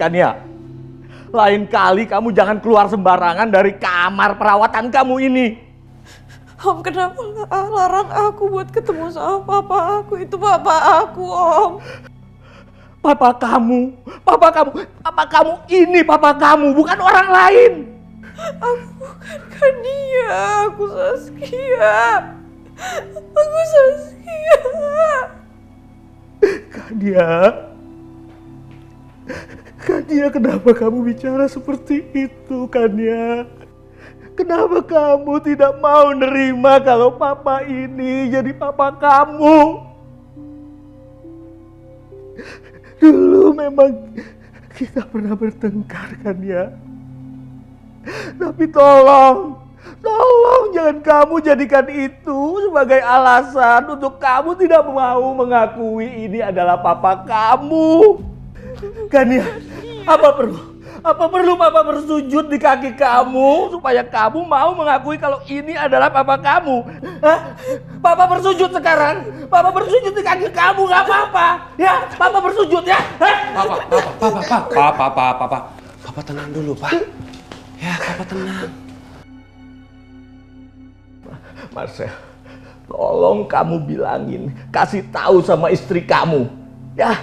kan ya? Lain kali kamu jangan keluar sembarangan dari kamar perawatan kamu ini. Om, kenapa larang aku buat ketemu sama papa aku? Itu papa aku, Om. Papa kamu ini papa kamu, bukan orang lain. Aku bukan Kania, aku Saskia. Aku Saskia. Kania, kenapa kamu bicara seperti itu, Kania? Kenapa kamu tidak mau nerima kalau papa ini jadi papa kamu? Dulu memang kita pernah bertengkar, Kania. Tapi tolong jangan kamu jadikan itu sebagai alasan untuk kamu tidak mau mengakui ini adalah papa kamu. Kania, apa perlu papa bersujud di kaki kamu supaya kamu mau mengakui kalau ini adalah papa kamu? Hah? Papa bersujud sekarang. Papa bersujud di kaki kamu, nggak apa-apa. Ya, papa bersujud ya. Papa tenang dulu, Pak. Ya, Papa tenang. Marcel, tolong kamu bilangin, kasih tahu sama istri kamu. Ya,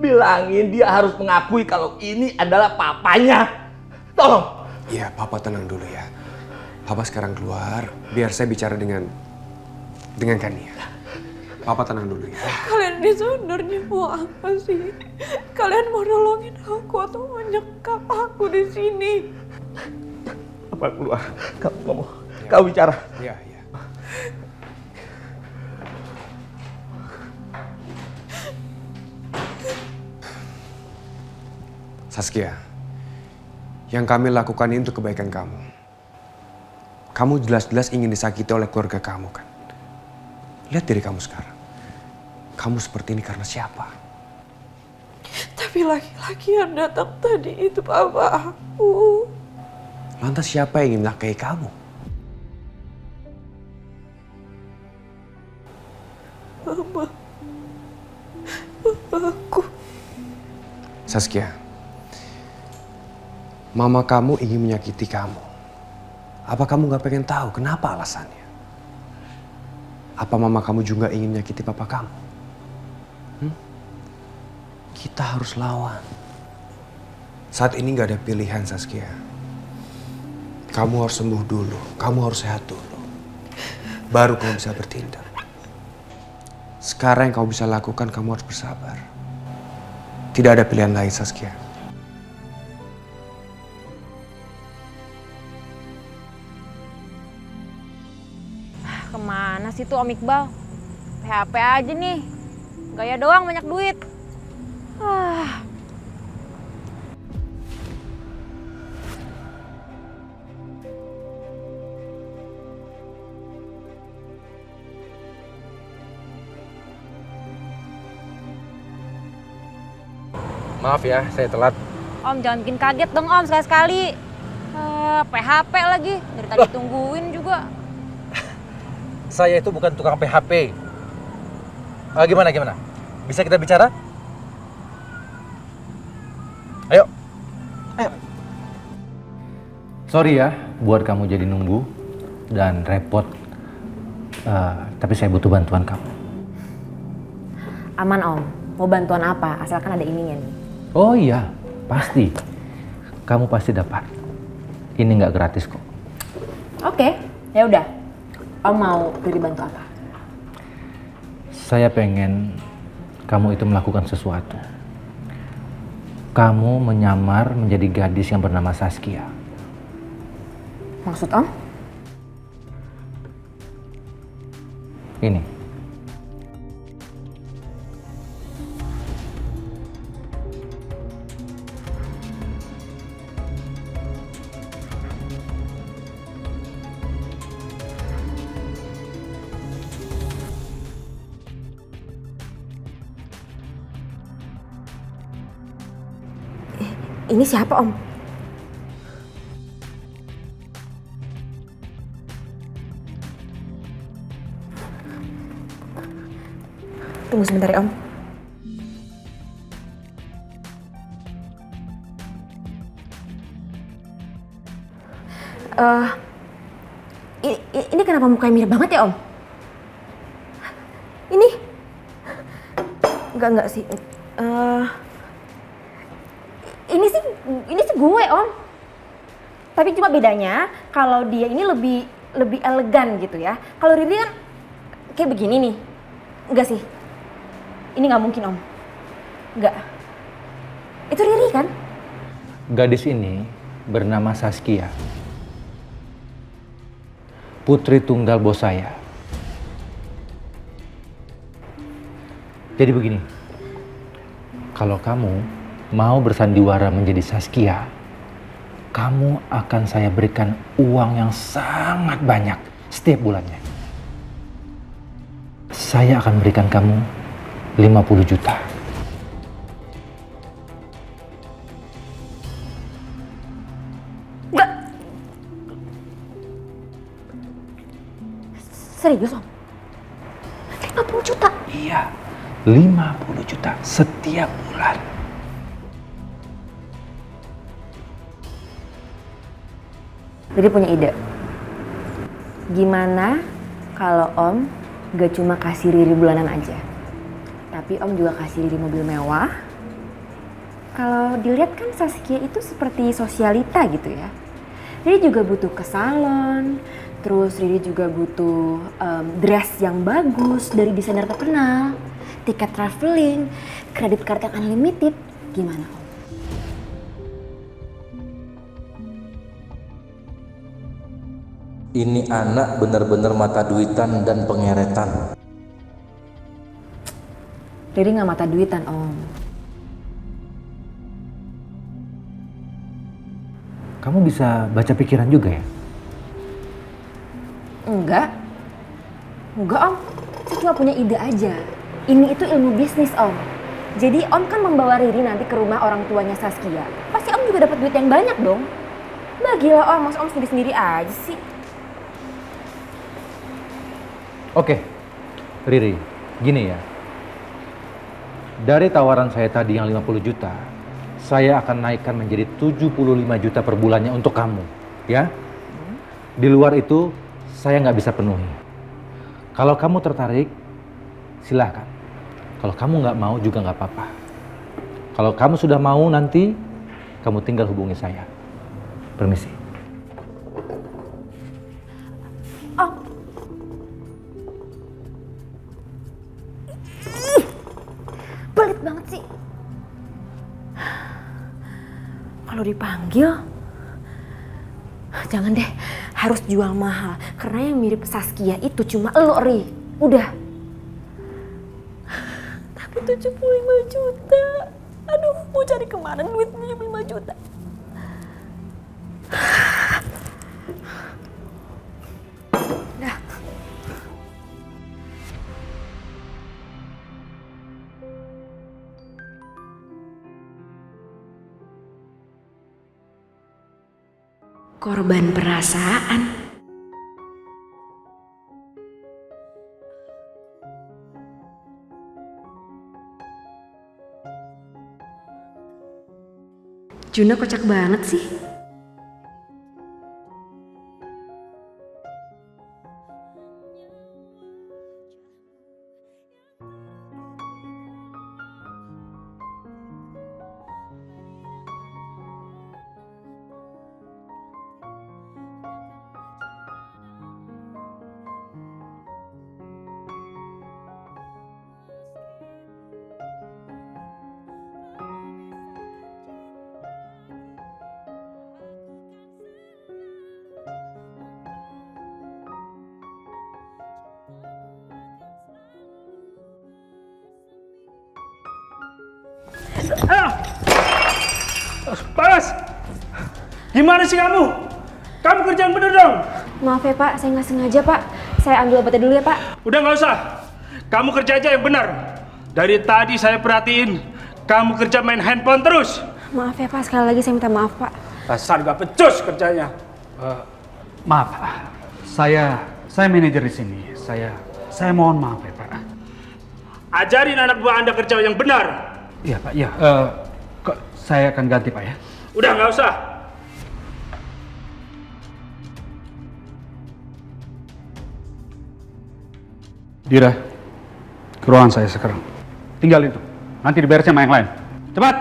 bilangin dia harus mengakui kalau ini adalah papanya. Tolong. Iya, Papa tenang dulu ya. Papa sekarang keluar, biar saya bicara dengan Kania. Papa tenang dulu ya. Kalian ini sebenarnya mau apa sih? Kalian mau nolongin aku atau menyekap aku di sini? Apa keluar? Kamu ngomong. Kau bicara. Iya. Saskia, yang kami lakukan ini untuk kebaikan kamu. Kamu jelas-jelas ingin disakiti oleh keluarga kamu kan? Lihat diri kamu sekarang. Kamu seperti ini karena siapa? Tapi laki-laki yang datang tadi itu papa aku. Lantas siapa yang ingin menikahi kamu? Mama. Papa aku. Saskia, mama kamu ingin menyakiti kamu. Apa kamu gak pengen tahu kenapa alasannya? Apa mama kamu juga ingin menyakiti papa kamu? Kita harus lawan. Saat ini gak ada pilihan, Saskia. Kamu harus sembuh dulu, kamu harus sehat dulu. Baru kamu bisa bertindak. Sekarang yang kamu bisa lakukan, kamu harus bersabar. Tidak ada pilihan lain, Saskia. Kemana sih tuh Om Iqbal? PHP aja nih. Gaya doang banyak duit. Maaf ya, saya telat. Om jangan bikin kaget dong Om sekali-sekali. PHP lagi. Dari tadi tungguin juga. Saya itu bukan tukang PHP. Gimana? Bisa kita bicara? Ayo. Sorry ya, buat kamu jadi nunggu dan repot. Tapi saya butuh bantuan kamu. Aman Om, mau bantuan apa? Asalkan ada ininya nih. Oh iya, pasti. Kamu pasti dapat. Ini nggak gratis kok. Oke, ya udah. Om mau beri bantu apa? Saya pengen kamu itu melakukan sesuatu. Kamu menyamar menjadi gadis yang bernama Saskia. Maksud Om? Ini. Ini siapa Om? Tunggu sebentar ya Om. Ini kenapa mukanya mirip banget ya, Om? Ini? Enggak sih. Ini sih gue, Om. Tapi cuma bedanya kalau dia ini lebih elegan gitu ya. Kalau Riri kan kayak begini nih. Enggak sih. Ini nggak mungkin, Om. Enggak. Itu Riri kan? Gadis ini bernama Saskia. Putri tunggal bos saya. Jadi begini. Kalau kamu mau bersandiwara menjadi Saskia, kamu akan saya berikan uang yang sangat banyak setiap bulannya. Saya akan berikan kamu 50 juta. Enggak. Serius, Om? 50 juta? Iya, 50 juta setiap bulan. Jadi punya ide. Gimana kalau Om gak cuma kasih Riri bulanan aja, tapi Om juga kasih Riri mobil mewah. Kalau dilihat kan Saskia itu seperti sosialita gitu ya. Riri juga butuh ke salon, terus Riri juga butuh dress yang bagus dari desainer terkenal, tiket traveling, kredit card yang unlimited. Gimana, Om? Ini anak benar-benar mata duitan dan pengeretan. Riri gak mata duitan, Om. Kamu bisa baca pikiran juga ya? Enggak, Om. Saya cuma punya ide aja. Ini itu ilmu bisnis, Om. Jadi Om kan membawa Riri nanti ke rumah orang tuanya Saskia. Pasti Om juga dapat duit yang banyak dong. Bagilah Om, masa Om sendiri-sendiri aja sih. Oke, Riri, gini ya. Dari tawaran saya tadi yang 50 juta, saya akan naikkan menjadi 75 juta per bulannya untuk kamu, ya. Di luar itu, saya nggak bisa penuhi. Kalau kamu tertarik, silahkan. Kalau kamu nggak mau juga nggak apa-apa. Kalau kamu sudah mau nanti, kamu tinggal hubungi saya. Permisi. Om. Pelit banget sih. Kalau dipanggil, jangan deh, harus jual mahal. Karena yang mirip Saskia itu cuma elo, Ri. Udah. Tapi 75 juta. Aduh, mau cari kemana duit 75 juta? Dah. Korban perasaan. Juna kocak banget sih. Bagas! Gimana sih kamu? Kamu kerja yang bener dong! Maaf ya Pak, saya nggak sengaja Pak. Saya ambil obatnya dulu ya Pak. Udah nggak usah. Kamu kerja aja yang benar. Dari tadi saya perhatiin, kamu kerja main handphone terus. Maaf ya Pak, sekali lagi saya minta maaf Pak. Dasar gak becus kerjanya. Maaf, saya manajer di sini. Saya mohon maaf ya Pak. Ajarin anak buah Anda kerja yang benar. Iya Pak, iya. Saya akan ganti Pak ya. Udah nggak usah. Dira, ke ruangan saya sekarang. Tinggal itu. Nanti diberesin sama yang lain. Cepat!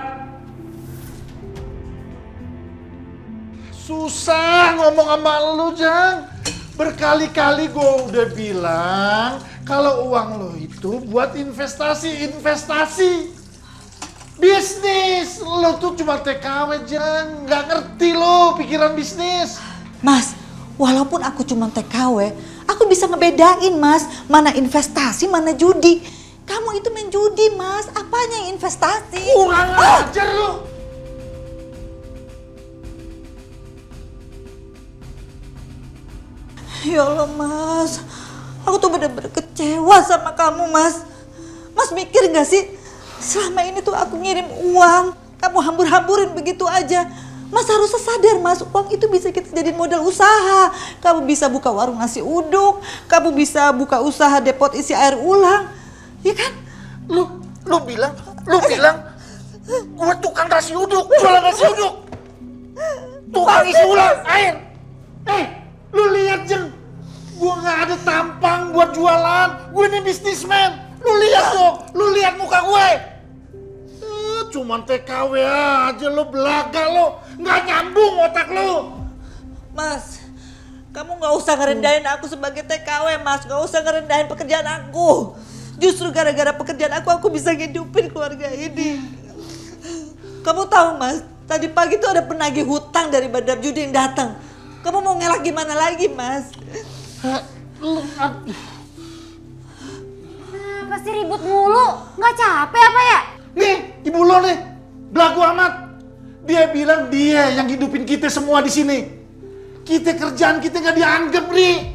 Susah ngomong sama lu, Jang. Berkali-kali gue udah bilang kalau uang lo itu buat investasi. Bisnis. Lo tuh cuma TKW, Jang. Nggak ngerti lo pikiran bisnis. Mas, walaupun aku cuma TKW, aku bisa ngebedain, Mas, mana investasi, mana judi. Kamu itu main judi, Mas. Apanya yang investasi? Kurang ajar lo. Ya Allah, Mas. Aku tuh bener-bener kecewa sama kamu, Mas. Mas mikir gak sih? Selama ini tuh aku ngirim uang, kamu hambur-hamburin begitu aja. Mas harusnya sadar, Mas, uang itu bisa kita jadiin modal usaha. Kamu bisa buka warung nasi uduk, kamu bisa buka usaha depot isi air ulang. Ya kan? Lu bilang gua tukang nasi uduk, jualan nasi uduk. Tukang isi ulang air. Lu lihat, Jeng. Gua nggak ada tampang buat jualan. Gue ini bisnismen. Lu lihat dong, lu lihat muka gue. Cuman TKW aja lo, belaga lo. Nggak nyambung otak lo. Mas, kamu nggak usah ngerendahin aku sebagai TKW, Mas. Nggak usah ngerendahin pekerjaan aku. Justru gara-gara pekerjaan aku bisa ngidupin keluarga ini. Kamu tahu, Mas, tadi pagi tuh ada penagih hutang dari bandar judi yang datang. Kamu mau ngelak gimana lagi, Mas? Kenapa sih ribut mulu? Nggak capek apa ya? Nih, ibu lo nih, belagu amat. Dia bilang dia yang hidupin kita semua di sini. Kita kerjaan kita nggak dianggap, Ri.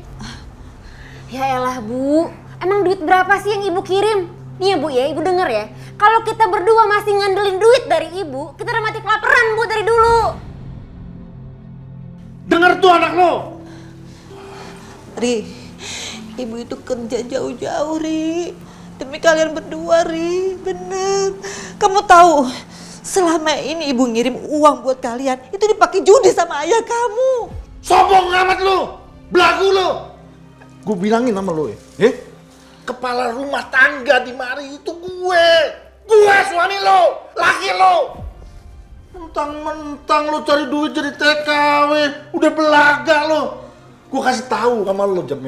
Ya elah Bu, emang duit berapa sih yang ibu kirim? Nih ya Bu ya, ibu denger ya. Kalau kita berdua masih ngandelin duit dari ibu, kita udah mati kelaparan Bu dari dulu. Dengar tuh anak lo. Ri, ibu itu kerja jauh-jauh, Ri. Demi kalian berdua, Ri. Bener. Kamu tahu, selama ini ibu ngirim uang buat kalian, itu dipakai judi sama ayah kamu. Sombong amat lo. Belagu lo. Gue bilangin sama lo ya. Kepala rumah tangga di mari itu gue. Gue suami lo. Laki lo. Mentang-mentang lo cari duit jadi TKW. Udah belaga lo. Gue kasih tahu sama lo, Jam.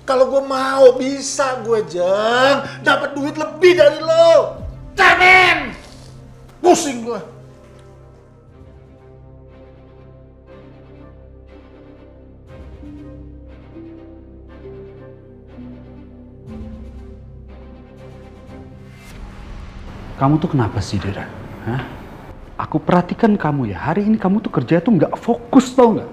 Kalau gue mau bisa gue, Jam, dapat duit lebih dari lo. Jamin. Pusing gue. Kamu tuh kenapa sih, Dira? Hah? Aku perhatikan kamu ya, hari ini kamu tuh kerja tuh nggak fokus, tau nggak?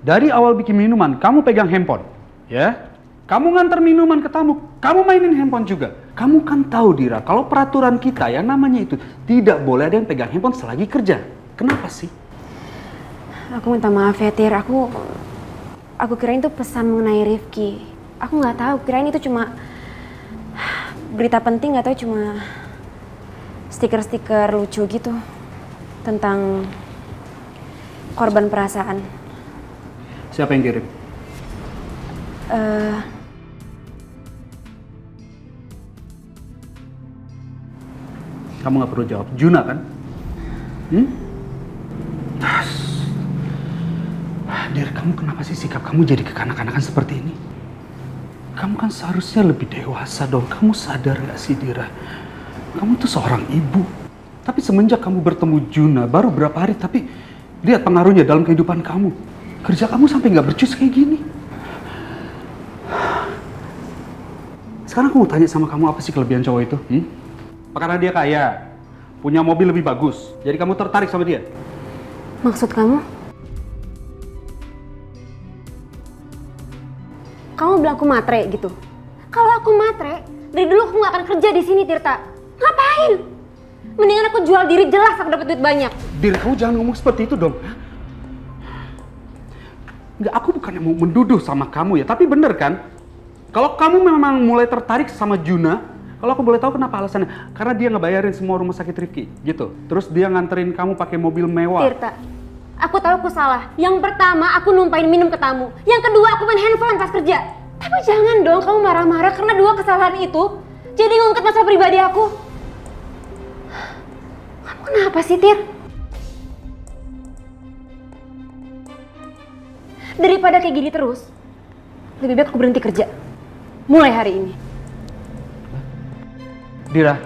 Dari awal bikin minuman, kamu pegang handphone, ya? Kamu nganter minuman ke tamu, kamu mainin handphone juga. Kamu kan tahu, Dira, kalau peraturan kita yang namanya itu tidak boleh ada yang pegang handphone selagi kerja. Kenapa sih? Aku minta maaf ya, Tir. Aku kirain itu pesan mengenai Rifki. Aku nggak tahu, kirain itu cuma berita penting, nggak tahu cuma stiker-stiker lucu gitu tentang korban perasaan. Siapa yang kirim? Kamu nggak perlu jawab. Juna kan? Dir, kamu kenapa sih sikap kamu jadi kekanak-kanakan seperti ini? Kamu kan seharusnya lebih dewasa dong. Kamu sadar gak sih, Dira? Kamu tuh seorang ibu. Tapi semenjak kamu bertemu Juna, baru berapa hari, tapi lihat pengaruhnya dalam kehidupan kamu. Kerja kamu sampai gak becus kayak gini. Sekarang aku mau tanya sama kamu, apa sih kelebihan cowok itu? Karena dia kaya, punya mobil lebih bagus, jadi kamu tertarik sama dia? Maksud kamu? Kamu bilang aku matre gitu? Kalau aku matre, dari dulu aku gak akan kerja di sini, Tirta. Ngapain? Mendingan aku jual diri, jelas aku dapat duit banyak. Dir, kamu jangan ngomong seperti itu dong. Enggak, aku bukannya mau menduduh sama kamu ya, tapi bener kan? Kalau kamu memang mulai tertarik sama Juna, kalau aku boleh tahu kenapa alasannya? Karena dia ngebayarin semua rumah sakit Rifki, gitu. Terus dia nganterin kamu pakai mobil mewah. Tirta, aku tahu aku salah. Yang pertama, aku numpain minum ke tamu. Yang kedua, aku main handphone pas kerja. Tapi Tapi jangan dong kamu marah-marah karena 2 kesalahan itu jadi ngungkit masalah pribadi aku. Kamu kenapa sih, Tir? Daripada kayak gini terus, lebih baik aku berhenti kerja. Mulai hari ini. Dira.